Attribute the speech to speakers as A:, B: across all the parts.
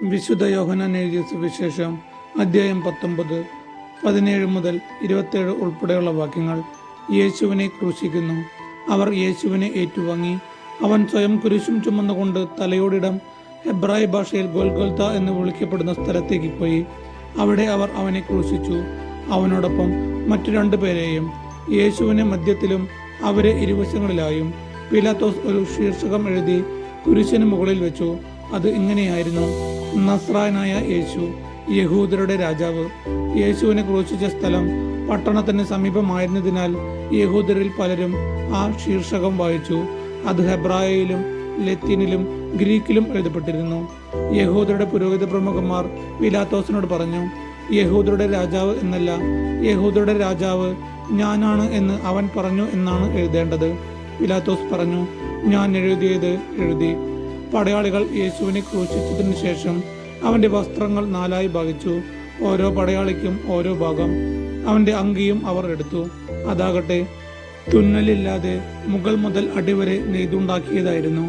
A: വിശുദ്ധ യോഹന്നാൻ എഴുതിയ സുവിശേഷം അധ്യായം 19, 17 മുതൽ 27 ഉൾപ്പെടെയുള്ള വാക്യങ്ങൾ. യേശുവിനെ ക്രൂശിക്കുന്നു. അവർ യേശുവിനെ ഏറ്റുവാങ്ങി. അവൻ സ്വയം കുരിശും ചുമന്നുകൊണ്ട് തലയോടിടം ഹെബ്രായ ഭാഷയിൽ ഗൊൽഗൊൽത്ത എന്ന് വിളിക്കപ്പെടുന്ന സ്ഥലത്തേക്ക് പോയി. അവിടെ അവർ അവനെ ക്രൂശിച്ചു, അവനോടൊപ്പം മറ്റു 2 പേരെയും, യേശുവിനെ മധ്യത്തിലും അവരെ ഇരുവശങ്ങളിലായും. പീലാത്തോസ് ഒരു ശീർഷകം എഴുതി കുരിശിന് മുകളിൽ വെച്ചു. അത് ഇങ്ങനെയായിരുന്നു: നസ്രായനായ യേശു, യഹൂദരുടെ രാജാവ്. യേശുവിനെ ക്രൂശിച്ച സ്ഥലം പട്ടണത്തിന് സമീപമായിരുന്നതിനാൽ യഹൂദരിൽ പലരും ആ ശീർഷകം വായിച്ചു. അത് ഹെബ്രായയിലും ലത്തീനിലും ഗ്രീക്കിലും എഴുതപ്പെട്ടിരുന്നു. യഹൂദരുടെ പുരോഹിത പ്രമുഖന്മാർ പീലാത്തോസിനോട് പറഞ്ഞു, യഹൂദരുടെ രാജാവ് എന്നല്ല, യഹൂദരുടെ രാജാവ് ഞാനാണ് എന്ന് അവൻ പറഞ്ഞു എന്നാണ് എഴുതേണ്ടത്. പീലാത്തോസ് പറഞ്ഞു, ഞാൻ എഴുതിയത് എഴുതി. പടയാളികൾ യേശുവിനെ ക്രൂശിച്ചതിനു ശേഷം അവന്റെ വസ്ത്രങ്ങൾ 4 ഭാഗിച്ചു. ഓരോ പടയാളിക്കും ഓരോ ഭാഗം. അവന്റെ അങ്കിയും അവർ എടുത്തു. അതാകട്ടെ തുന്നലില്ലാതെ മുകൾ മുതൽ അടിവരെ നെയ്തുണ്ടാക്കിയതായിരുന്നു.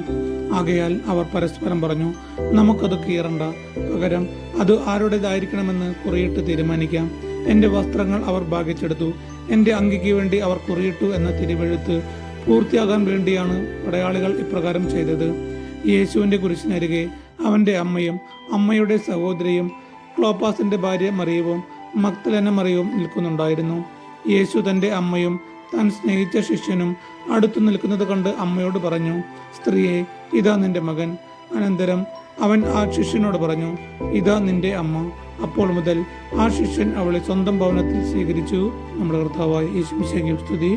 A: ആകയാൽ അവർ പരസ്പരം പറഞ്ഞു, നമുക്കത് കീറണ്ട, പകരം അത് ആരുടേതായിരിക്കണമെന്ന് കുറിയിട്ട് തീരുമാനിക്കാം. എന്റെ വസ്ത്രങ്ങൾ അവർ ഭാഗിച്ചെടുത്തു. എന്റെ അങ്കിക്ക് വേണ്ടി അവർ കുറിയിട്ടു എന്ന തിരുവെഴുത്ത് പൂർത്തിയാകാൻ വേണ്ടിയാണ് പടയാളികൾ ഇപ്രകാരം ചെയ്തത്. യേശുവിന്റെ കുരിശിനരികെ അവന്റെ അമ്മയും അമ്മയുടെ സഹോദരിയും ക്ലോപ്പാസിന്റെ ഭാര്യ മറിയവും മഗ്ദലേന മറിയവും നിൽക്കുന്നുണ്ടായിരുന്നു. യേശു തന്റെ അമ്മയും താൻ സ്നേഹിച്ച ശിഷ്യനും അടുത്തു നിൽക്കുന്നത് കണ്ട് അമ്മയോട് പറഞ്ഞു, സ്ത്രീയെ, ഇതാ നിന്റെ മകൻ. അനന്തരം അവൻ ആ ശിഷ്യനോട് പറഞ്ഞു, ഇതാ നിന്റെ അമ്മ. അപ്പോൾ മുതൽ ആ ശിഷ്യൻ അവളെ സ്വന്തം ഭവനത്തിൽ സ്വീകരിച്ചു. നമ്മുടെ കർത്താവായ യേശു മിശിഹായ്ക്ക് സ്തുതി.